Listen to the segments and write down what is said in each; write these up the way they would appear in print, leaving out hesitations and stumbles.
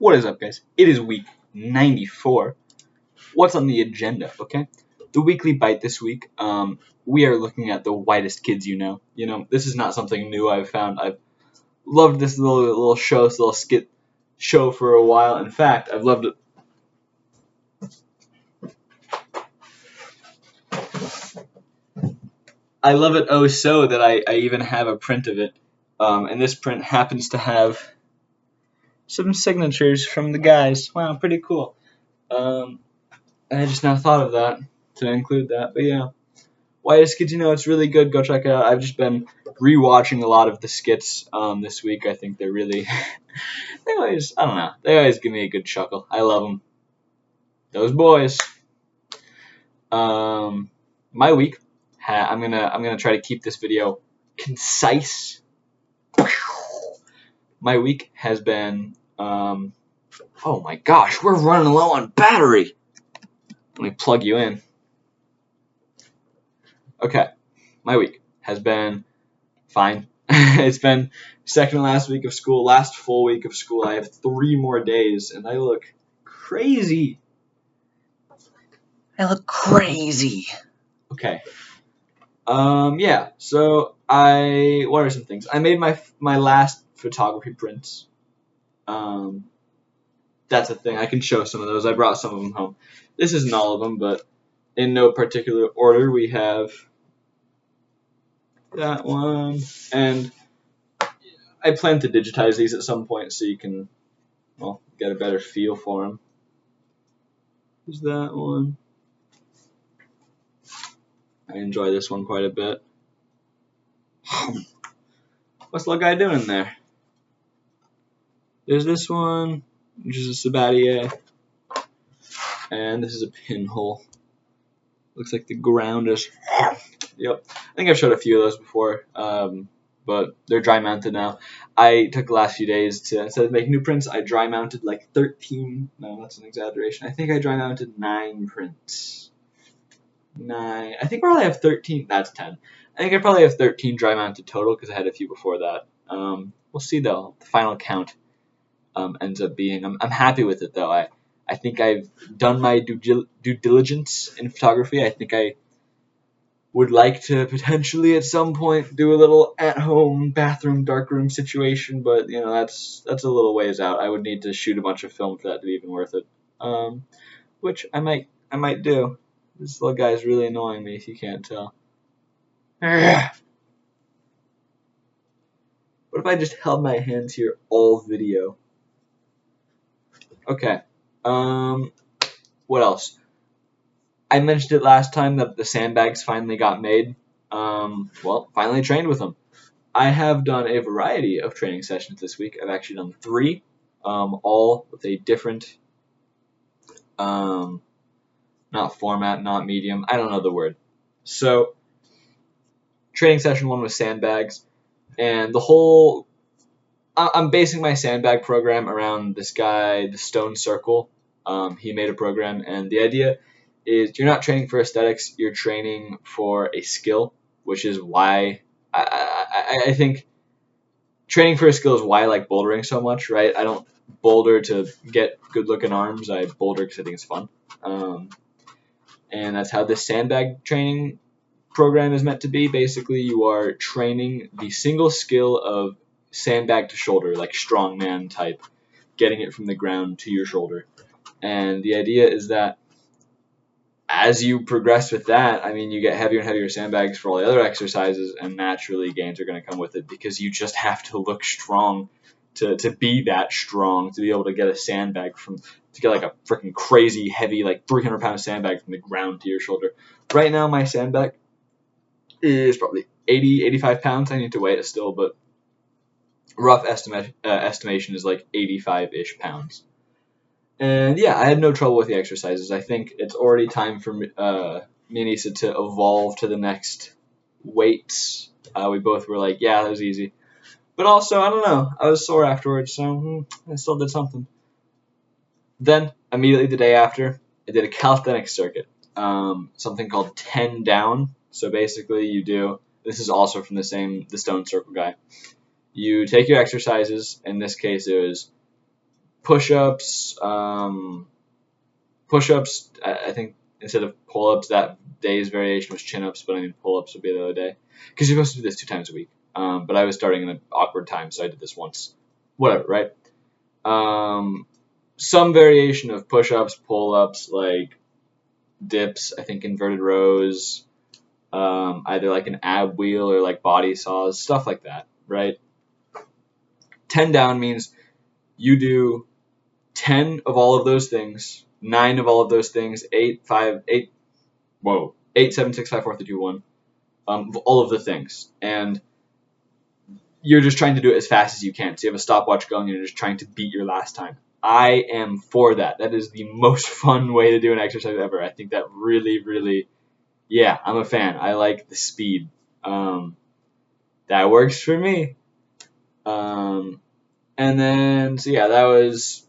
What is up, guys? It is week 94. What's on the agenda, okay? The weekly bite this week, we are looking at the whitest kids you know. You know, this is not something new I've found. I've loved this little show, this little skit show for a while. In fact, I've loved it. I love it oh so that I even have a print of it. And this print happens to have some signatures from the guys. Wow, pretty cool. I just now thought of that to include that. But yeah, whitest kids you know, it's really good. Go check it out. I've just been rewatching a lot of the skits this week. I think they're really, they always give me a good chuckle. I love them. Those boys. My week. I'm gonna try to keep this video concise. My week has been. Oh my gosh, we're running low on battery. Let me plug you in. Okay, my week has been fine. It's been second to last week of school, last full week of school. I have 3 more days, and I look crazy. Okay. Yeah. So what are some things? I made my last photography prints. That's a thing. I can show some of those. I brought some of them home. This isn't all of them, but in no particular order, we have that one, and I plan to digitize these at some point so you can, well, get a better feel for them. There's that one. I enjoy this one quite a bit. What's the little guy doing there? There's this one, which is a Sabatier, and this is a pinhole. Looks like the ground is. Yep, I think I've showed a few of those before, but they're dry mounted now. I took the last few days to, instead of making new prints, I dry mounted like 13. No, that's an exaggeration. I think I dry mounted 9 prints. 9. I think I probably have 13. That's 10. I think I probably have 13 dry mounted total because I had a few before that. We'll see though. The final count ends up being. I'm happy with it though. I think I've done my due diligence in photography. I think I would like to potentially at some point do a little at-home bathroom darkroom situation, but you know that's a little ways out. I would need to shoot a bunch of film for that to be even worth it. Which I might do. This little guy is really annoying me if you can't tell. What if I just held my hands here all video? Okay. What else? I mentioned it last time that the sandbags finally got made. Well, finally trained with them. I have done a variety of training sessions this week. I've actually done 3, all with a different, not format, not medium. I don't know the word. So, training session 1 was sandbags, and the whole. I'm basing my sandbag program around this guy, the Stone Circle. He made a program, and the idea is you're not training for aesthetics, you're training for a skill, which is why I think training for a skill is why I like bouldering so much, right? I don't boulder to get good-looking arms, I boulder because I think it's fun. And that's how this sandbag training program is meant to be. Basically, you are training the single skill of sandbag to shoulder, like strongman type, getting it from the ground to your shoulder. And the idea is that as you progress with that, I mean, you get heavier and heavier sandbags for all the other exercises, and naturally gains are going to come with it because you just have to look strong to be that strong, to be able to get a sandbag to get like a freaking crazy heavy, like 300-pound sandbag from the ground to your shoulder. Right now, my sandbag is probably 80, 85 pounds. I need to weigh it still, but rough estimation is like 85-ish pounds. And yeah, I had no trouble with the exercises. I think it's already time for me and Issa to evolve to the next weights. We both were like, yeah, that was easy. But also, I don't know, I was sore afterwards, so I still did something. Then, immediately the day after, I did a calisthenics circuit, something called 10 down. So basically you do, this is also from the Stone Circle guy. You take your exercises, in this case it was push-ups. Push-ups, I think instead of pull-ups, that day's variation was chin-ups, but I mean pull-ups would be the other day. Because you're supposed to do this 2 times a week. But I was starting in an awkward time, so I did this once. Whatever, right? Some variation of push-ups, pull-ups, like dips, I think inverted rows, either like an ab wheel or like body saws, stuff like that, right? 10 down means you do 10 of all of those things, 9 of all of those things, 8, 7, 6, 5, 4, 3, 2, 1, all of the things. And you're just trying to do it as fast as you can. So you have a stopwatch going and you're just trying to beat your last time. I am for that. That is the most fun way to do an exercise ever. I think that really, really, yeah, I'm a fan. I like the speed. That works for me. And then, so yeah, that was,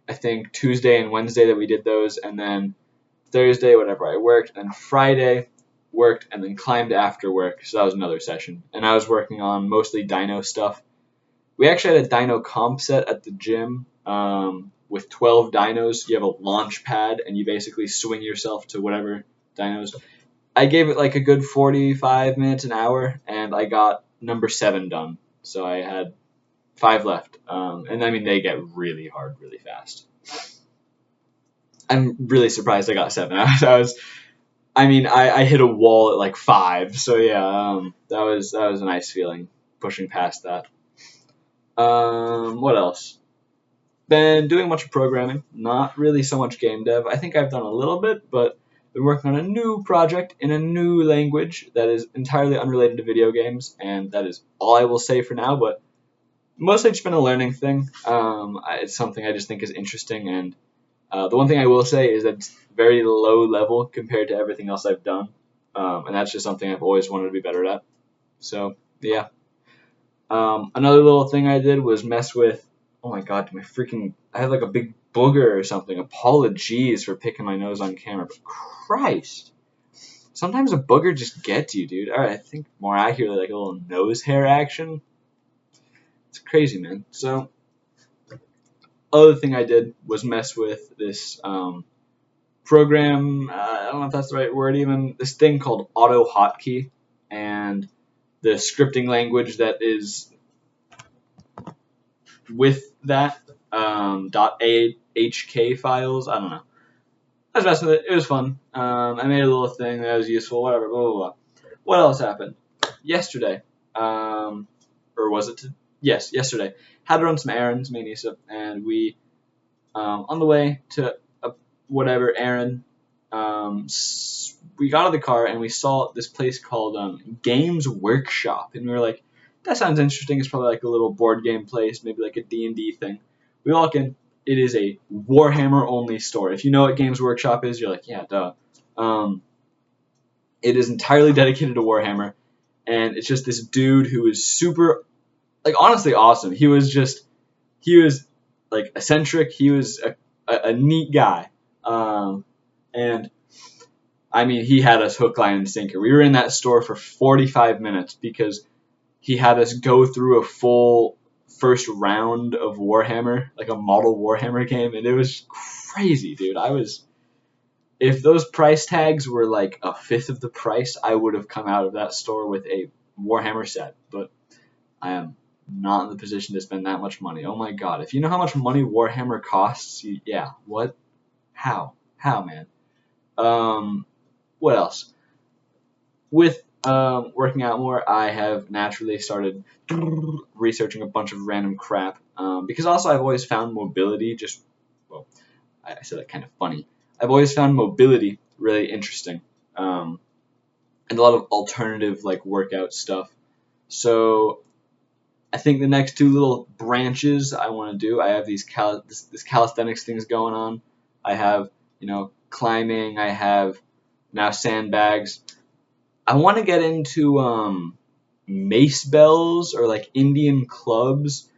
I think, Tuesday and Wednesday that we did those. And then Thursday, whatever, I worked. And then Friday, worked and then climbed after work. So that was another session. And I was working on mostly dyno stuff. We actually had a dyno comp set at the gym with 12 dynos. You have a launch pad and you basically swing yourself to whatever dynos. I gave it like a good 45 minutes, an hour, and I got number 7 done. So I had 5 left. And I mean, they get really hard really fast. I'm really surprised I got 7. I hit a wall at like 5. So yeah, that was a nice feeling pushing past that. What else? Been doing much programming, not really so much game dev. I think I've done a little bit, but been working on a new project in a new language that is entirely unrelated to video games, and that is all I will say for now, but mostly just been a learning thing. It's something I just think is interesting, and the one thing I will say is that it's very low level compared to everything else I've done, and that's just something I've always wanted to be better at. So, yeah. Another little thing I did was mess with, oh my god, I have like a big booger or something. Apologies for picking my nose on camera, but Christ. Sometimes a booger just gets you, dude. Alright, I think more accurately like a little nose hair action. It's crazy, man. So, other thing I did was mess with this program, I don't know if that's the right word even, this thing called Auto Hotkey, and the scripting language that is with that, .ahk files, I don't know. I was messing with it. It was fun. I made a little thing that was useful, whatever, blah, blah, blah. What else happened? Yesterday, or was it yes, yesterday, had to run some errands, me and Issa, and we, on the way to whatever errand, we got out of the car and we saw this place called Games Workshop, and we were like, that sounds interesting. It's probably like a little board game place, maybe like a D&D thing. We walk in. It is a Warhammer only store. If you know what Games Workshop is, you're like, yeah, duh. It is entirely dedicated to Warhammer, and it's just this dude who is super, like, honestly awesome. He was like eccentric. He was a neat guy, and I mean, he had us hook, line, and sinker. We were in that store for 45 minutes because he had us go through a full first round of Warhammer, like a model Warhammer game, and it was crazy, dude. If those price tags were like a fifth of the price, I would have come out of that store with a Warhammer set, but I am not in the position to spend that much money. Oh my god, if you know how much money Warhammer costs, yeah, what? How, man? What else? With working out more, I have naturally started researching a bunch of random crap, because also I've always found mobility I said that kind of funny. I've always found mobility really interesting, and a lot of alternative like workout stuff. So I think the next 2 little branches I want to do, I have these this calisthenics things going on. I have, climbing. I have now sandbags. I want to get into mace bells or like Indian clubs,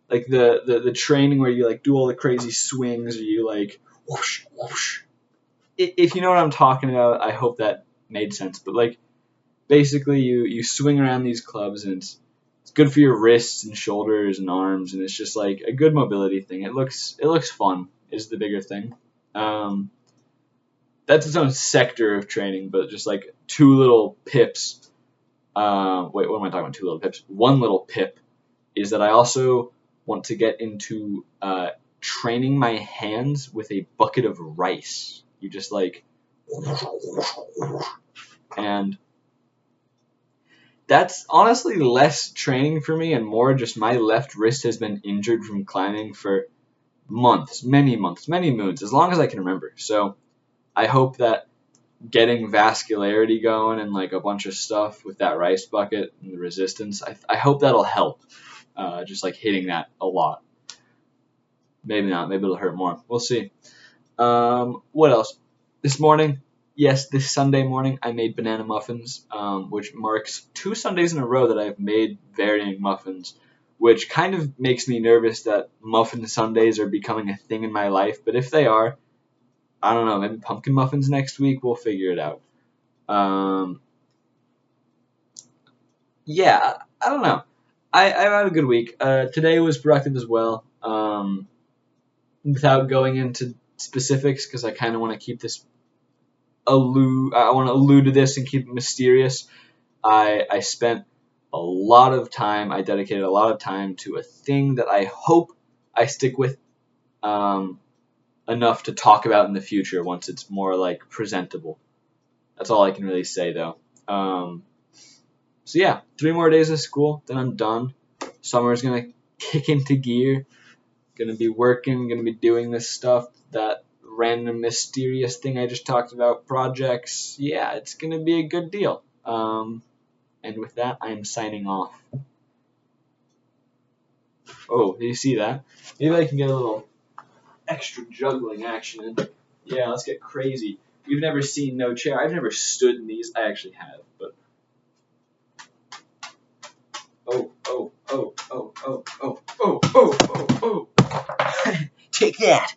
like the training where you like do all the crazy swings, or you like whoosh whoosh. If you know what I'm talking about, I hope that made sense. But like basically you swing around these clubs, and It's good for your wrists and shoulders and arms, and it's just like a good mobility thing. It looks fun is the bigger thing. That's its own sector of training, but just like two little pips. Wait, what am I talking about? Two little pips. One little pip is that I also want to get into training my hands with a bucket of rice. You just like, and that's honestly less training for me and more just my left wrist has been injured from climbing for months, many moons, as long as I can remember. So I hope that getting vascularity going and like a bunch of stuff with that rice bucket and the resistance, I hope that'll help. Just like hitting that a lot. Maybe not. Maybe it'll hurt more. We'll see. What else? This morning, yes, this Sunday morning, I made banana muffins, which marks 2 Sundays in a row that I've made varying muffins, which kind of makes me nervous that muffin Sundays are becoming a thing in my life. But if they are, I don't know, maybe pumpkin muffins next week. We'll figure it out. Yeah, I don't know. I've had a good week. Today was productive as well. Without going into specifics, because I kind of want to keep this I want to allude to this and keep it mysterious. I spent a lot of time. I dedicated a lot of time to a thing that I hope I stick with enough to talk about in the future once it's more like presentable. That's all I can really say though. So yeah, 3 more days of school, then I'm done. Summer's gonna kick into gear. Gonna be working, gonna be doing this stuff, that random mysterious thing I just talked about, projects. Yeah, it's gonna be a good deal. And with that, I'm signing off. Oh, did you see that? Maybe I can get a little extra juggling action in. Yeah, let's get crazy. You've never seen no chair. I've never stood in these. I actually have, but oh. Take that.